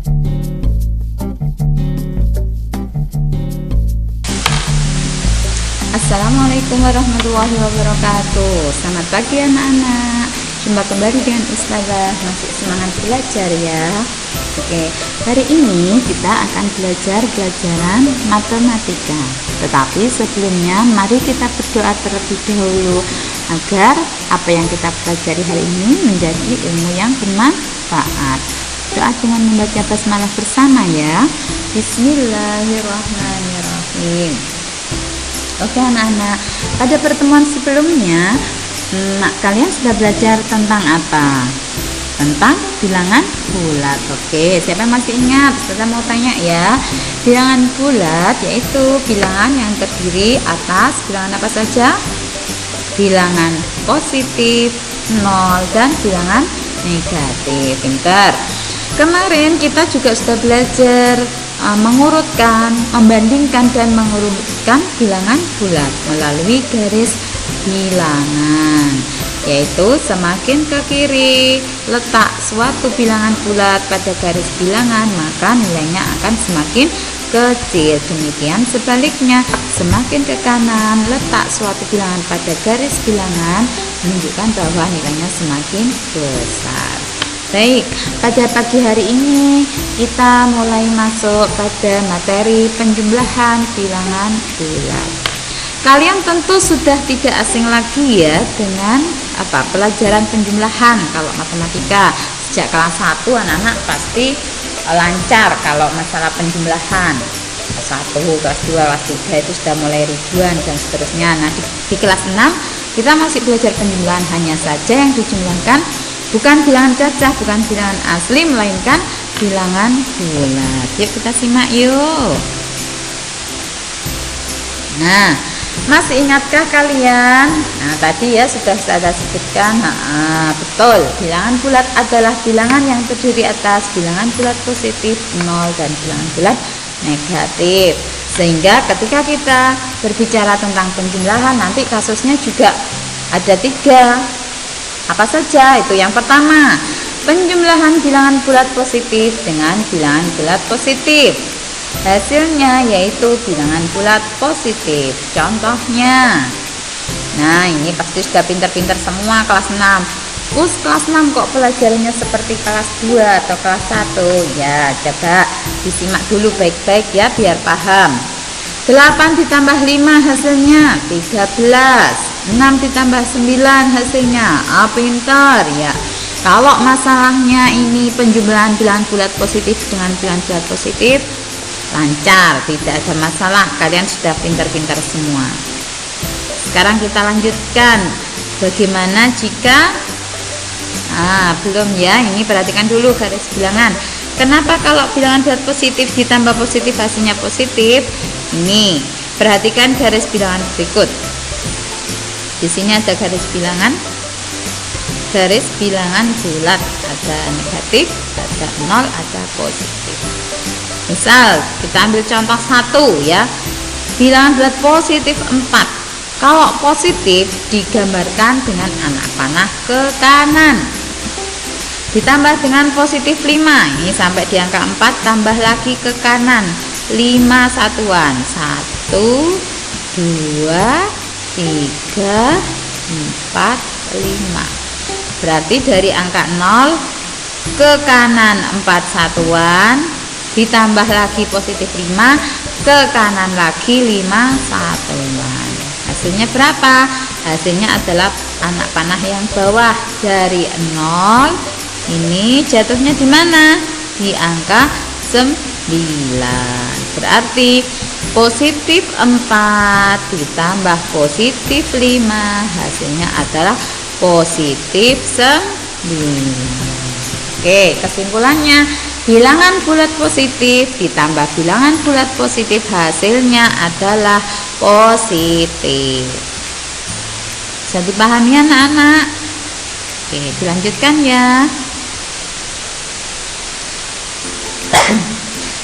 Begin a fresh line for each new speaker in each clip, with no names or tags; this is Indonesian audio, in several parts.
Assalamualaikum warahmatullahi wabarakatuh. Selamat pagi anak-anak. Jumpa kembali dengan Ustazah. Masih semangat belajar ya. Oke, hari ini kita akan belajar pelajaran matematika. Tetapi sebelumnya mari kita berdoa terlebih dahulu agar apa yang kita pelajari hari ini menjadi ilmu yang bermanfaat. Doa dengan membaca basmalah bersama ya. Bismillahirrahmanirrahim. Oke anak-anak, pada pertemuan sebelumnya kalian sudah belajar tentang apa? Tentang bilangan bulat. Oke, siapa yang masih ingat? Saya mau tanya ya. Bilangan bulat yaitu bilangan yang terdiri atas bilangan apa saja? Bilangan positif, 0, dan bilangan negatif. Pintar. Kemarin kita juga sudah belajar mengurutkan, membandingkan dan mengurutkan bilangan bulat melalui garis bilangan, yaitu semakin ke kiri letak suatu bilangan bulat pada garis bilangan maka nilainya akan semakin kecil. Demikian sebaliknya, semakin ke kanan letak suatu bilangan pada garis bilangan menunjukkan bahwa nilainya semakin besar. Baik, pada pagi hari ini kita mulai masuk pada materi penjumlahan bilangan bulat. Kalian tentu sudah tidak asing lagi ya dengan pelajaran penjumlahan. Kalau matematika sejak kelas 1 anak-anak pasti lancar kalau masalah penjumlahan. Kelas 1, kelas 2, kelas 3 itu sudah mulai ribuan dan seterusnya. Nah, di kelas 6 kita masih belajar penjumlahan, hanya saja yang dijumlahkan bukan bilangan gajah, bukan bilangan asli, melainkan bilangan bulat. Yuk kita simak yuk. Nah, masih ingatkah kalian? Nah, tadi ya sudah saya sebutkan. Betul, bilangan bulat adalah bilangan yang terdiri atas bilangan bulat positif, 0, dan bilangan bulat negatif. Sehingga ketika kita berbicara tentang penjumlahan, nanti kasusnya juga ada 3. Apa saja itu? Yang pertama, penjumlahan bilangan bulat positif dengan bilangan bulat positif. Hasilnya yaitu bilangan bulat positif. Contohnya, nah ini pasti sudah pintar-pintar semua kelas 6. Kelas 6 kok pelajarannya seperti kelas 2 atau kelas 1? Ya, coba disimak dulu baik-baik ya biar paham. 8 ditambah 5 hasilnya 13. 6 ditambah 9 hasilnya pintar ya. Kalau masalahnya ini penjumlahan bilangan bulat positif dengan bilangan bulat positif, lancar, tidak ada masalah. Kalian sudah pintar-pintar semua. Sekarang kita lanjutkan. Bagaimana jika belum ya, ini perhatikan dulu garis bilangan. Kenapa kalau bilangan bulat positif ditambah positif hasilnya positif? Ini perhatikan garis bilangan berikut. Di sini ada garis bilangan bulat, ada negatif, ada 0, ada positif. Misal kita ambil contoh 1 ya, bilangan bulat positif 4. Kalau positif digambarkan dengan anak panah ke kanan, ditambah dengan positif 5. Ini sampai di angka 4, tambah lagi ke kanan 5 satuan, 1, 2, 3, 4, 5. Berarti dari angka 0 ke kanan 4 satuan, ditambah lagi positif 5, ke kanan lagi 5 satuan. Hasilnya berapa? Hasilnya adalah anak panah yang bawah dari 0. Ini jatuhnya di mana? Di angka 9. Berarti positif 4 ditambah positif 5 hasilnya adalah positif 9. Oke, kesimpulannya bilangan bulat positif ditambah bilangan bulat positif hasilnya adalah positif. Bisa dipahami anak-anak? Oke, dilanjutkan ya.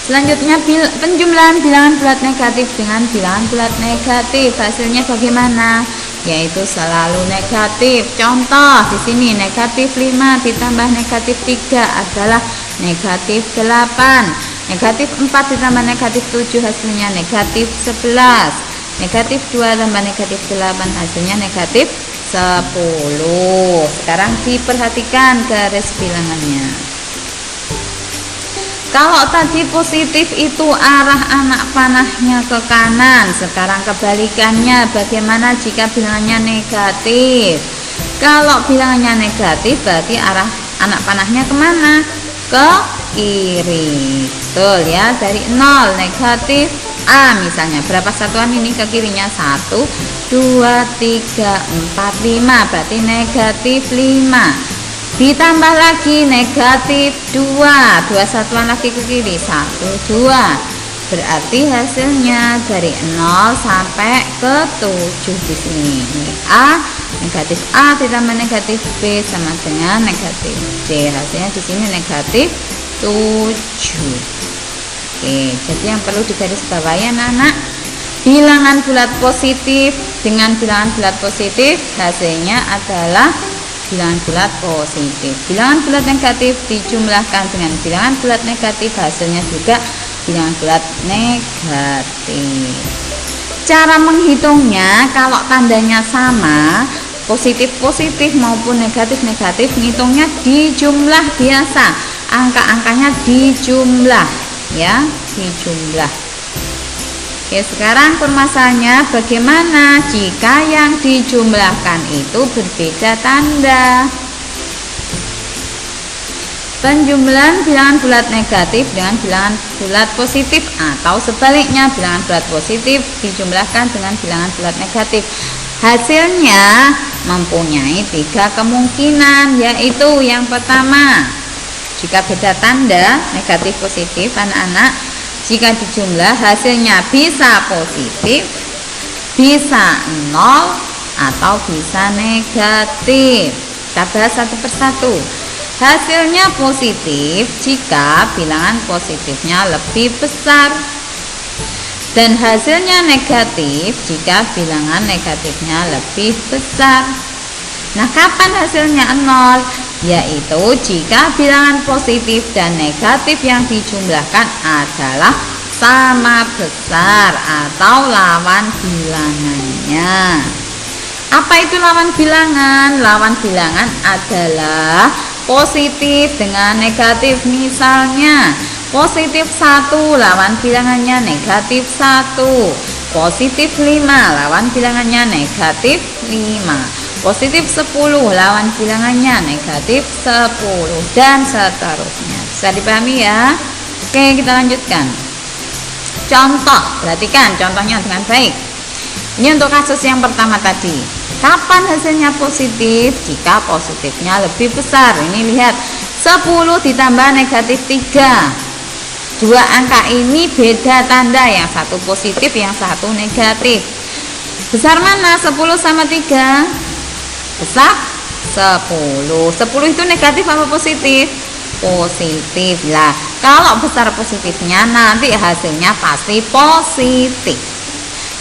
Selanjutnya penjumlahan bilangan bulat negatif dengan bilangan bulat negatif. Hasilnya bagaimana? Yaitu selalu negatif. Contoh di sini negatif 5 ditambah negatif 3 adalah negatif 8. Negatif 4 ditambah negatif 7 hasilnya negatif 11. Negatif 2 tambah negatif 8 hasilnya negatif 10. Sekarang diperhatikan garis bilangannya. Kalau tadi positif itu arah anak panahnya ke kanan, sekarang kebalikannya, bagaimana jika bilangannya negatif? Kalau bilangannya negatif berarti arah anak panahnya kemana? Ke kiri. Betul ya, dari 0 negatif A misalnya. Berapa satuan ini ke kirinya? 1, 2, 3, 4, 5. Berarti negatif 5. Ditambah lagi negatif 2. 2 satuan lagi ke kiri. 1, 2. Berarti hasilnya dari 0 sampai ke 7 di sini. Ini A, negatif A ditambah negatif B sama dengan negatif C. Hasilnya di sini negatif 7. Oke, jadi yang perlu digarisbawahi anak-anak, bilangan bulat positif dengan bilangan bulat positif hasilnya adalah bilangan bulat positif. Bilangan bulat negatif dijumlahkan dengan bilangan bulat negatif hasilnya juga bilangan bulat negatif. Cara menghitungnya kalau tandanya sama, positif-positif maupun negatif-negatif, ngitungnya dijumlah biasa. Angka-angkanya dijumlah ya, dijumlah. Oke, sekarang permasalahannya bagaimana jika yang dijumlahkan itu berbeda tanda. Penjumlahan bilangan bulat negatif dengan bilangan bulat positif atau sebaliknya, bilangan bulat positif dijumlahkan dengan bilangan bulat negatif. Hasilnya mempunyai 3 kemungkinan, yaitu yang pertama, jika beda tanda negatif positif anak-anak, jika dijumlah hasilnya bisa positif, bisa 0, atau bisa negatif. Kita bahas satu persatu. Hasilnya positif jika bilangan positifnya lebih besar, dan hasilnya negatif jika bilangan negatifnya lebih besar. Nah, kapan hasilnya 0? Yaitu jika bilangan positif dan negatif yang dijumlahkan adalah sama besar atau lawan bilangannya. Apa itu lawan bilangan? Lawan bilangan adalah positif dengan negatif. Misalnya positif 1 lawan bilangannya negatif 1, positif 5 lawan bilangannya negatif 5, positif 10 lawan bilangannya negatif 10, dan seterusnya. Bisa dipahami ya? Oke, kita lanjutkan. Contoh, perhatikan contohnya dengan baik. Ini untuk kasus yang pertama tadi. Kapan hasilnya positif? Jika positifnya lebih besar. Ini lihat, 10 ditambah negatif 3. Dua angka ini beda tanda, yang satu positif, yang satu negatif. Besar mana? 10 sama 3? Besar 10. 10 itu negatif apa positif? Positif. Lah, kalau besar positifnya nanti hasilnya pasti positif.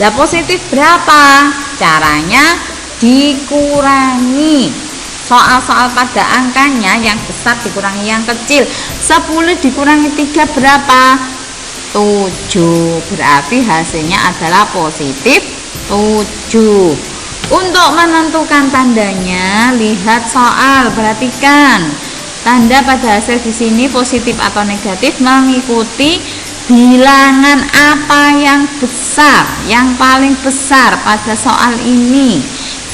Lah, positif berapa? Caranya dikurangi. Soal-soal pada angkanya yang besar dikurangi yang kecil. 10 dikurangi 3 berapa? 7. Berarti hasilnya adalah positif 7. Untuk menentukan tandanya, lihat soal, perhatikan. Tanda pada hasil di sini positif atau negatif mengikuti bilangan apa yang besar, yang paling besar pada soal ini.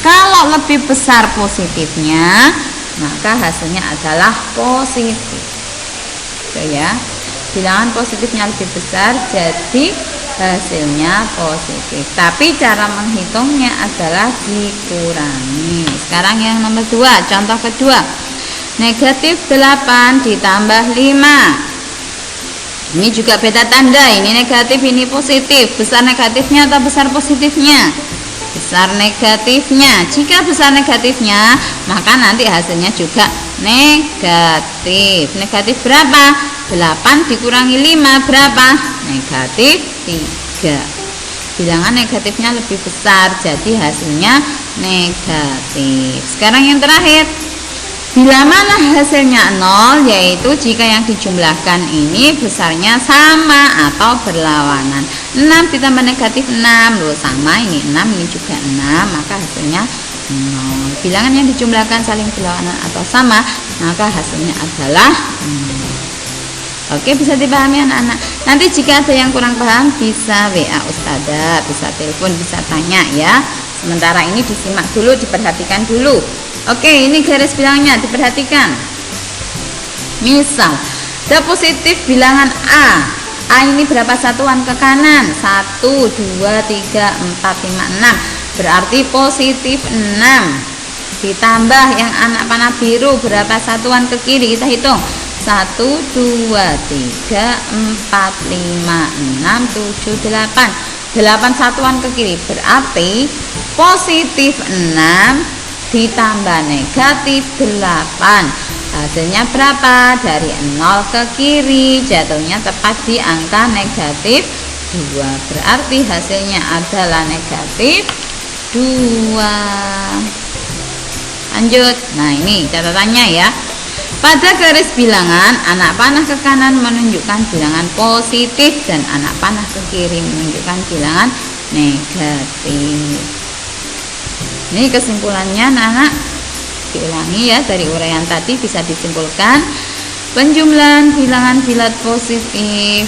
Kalau lebih besar positifnya, maka hasilnya adalah positif. Tuh ya, bilangan positifnya lebih besar, jadi hasilnya positif. Tapi cara menghitungnya adalah dikurangi. Sekarang yang nomor 2, contoh kedua. Negatif 8 ditambah 5. Ini juga beda tanda, ini negatif, ini positif. Besar negatifnya atau besar positifnya? Besar negatifnya. Jika besar negatifnya, maka nanti hasilnya juga negatif. Negatif berapa? 8 dikurangi 5 berapa? Negatif 3. Bilangan negatifnya lebih besar, jadi hasilnya negatif. Sekarang yang terakhir, Bila mana hasilnya 0, yaitu jika yang dijumlahkan ini besarnya sama atau berlawanan. 6 ditambah negatif 6, loh sama, ini 6, ini juga 6, maka hasilnya 0. Bilangan yang dijumlahkan saling berlawanan atau sama, maka hasilnya adalah 0. Oke, bisa dipahami anak-anak. Nanti jika ada yang kurang paham bisa WA Ustazah, bisa telepon, bisa tanya ya. Sementara ini disimak dulu, diperhatikan dulu. Oke, ini garis bilangnya diperhatikan. Misal, ada positif bilangan A. A ini berapa satuan ke kanan? 1, 2, 3, 4, 5, 6. Berarti positif 6. Ditambah yang anak panah biru berapa satuan ke kiri? Kita hitung. 1, 2, 3, 4, 5, 6, 7, 8. 8 satuan ke kiri. Berarti positif 6 ditambah negatif 8, hasilnya berapa? Dari 0 ke kiri, jatuhnya tepat di angka negatif 2, berarti hasilnya adalah negatif 2. Lanjut. Nah, ini catatannya ya. Pada garis bilangan, anak panah ke kanan menunjukkan bilangan positif dan anak panah ke kiri menunjukkan bilangan negatif. Ini kesimpulannya anak-anak, diulangi ya, dari uraian tadi bisa disimpulkan penjumlahan bilangan bulat positif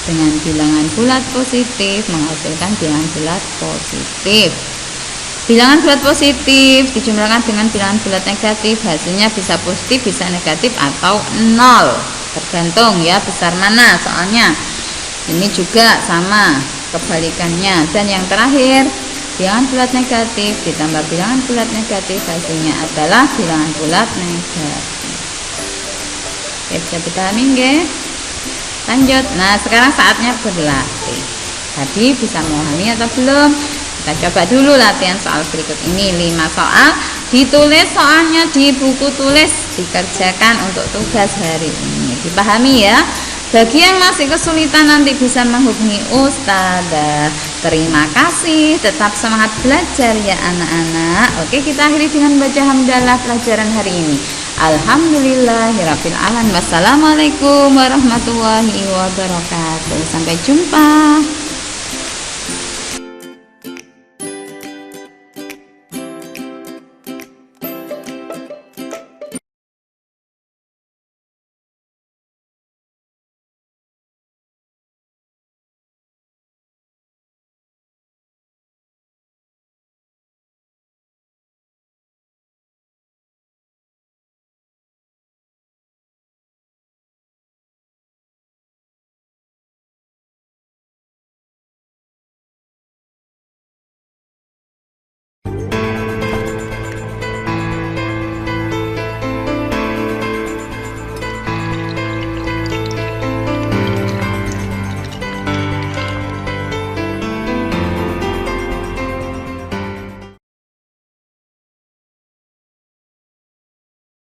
dengan bilangan bulat positif menghasilkan bilangan bulat positif. Bilangan bulat positif dijumlahkan dengan bilangan bulat negatif, hasilnya bisa positif, bisa negatif atau 0, tergantung ya besar mana soalnya. Ini juga sama kebalikannya. Dan yang terakhir, bilangan bulat negatif ditambah bilangan bulat negatif, hasilnya adalah bilangan bulat negatif. Oke, bisa dipahami nggih? Lanjut. Nah, sekarang saatnya berlatih. Tadi bisa memahami atau belum? Kita coba dulu latihan soal berikut ini. 5 soal, ditulis soalnya di buku tulis, dikerjakan untuk tugas hari ini. Dipahami ya? Bagi yang masih kesulitan nanti bisa menghubungi Ustazah. Terima kasih, tetap semangat belajar ya anak-anak. Oke, kita akhiri dengan baca hamdalah pelajaran hari ini. Alhamdulillahirabbil alamin. Wassalamualaikum warahmatullahi wabarakatuh. Sampai jumpa.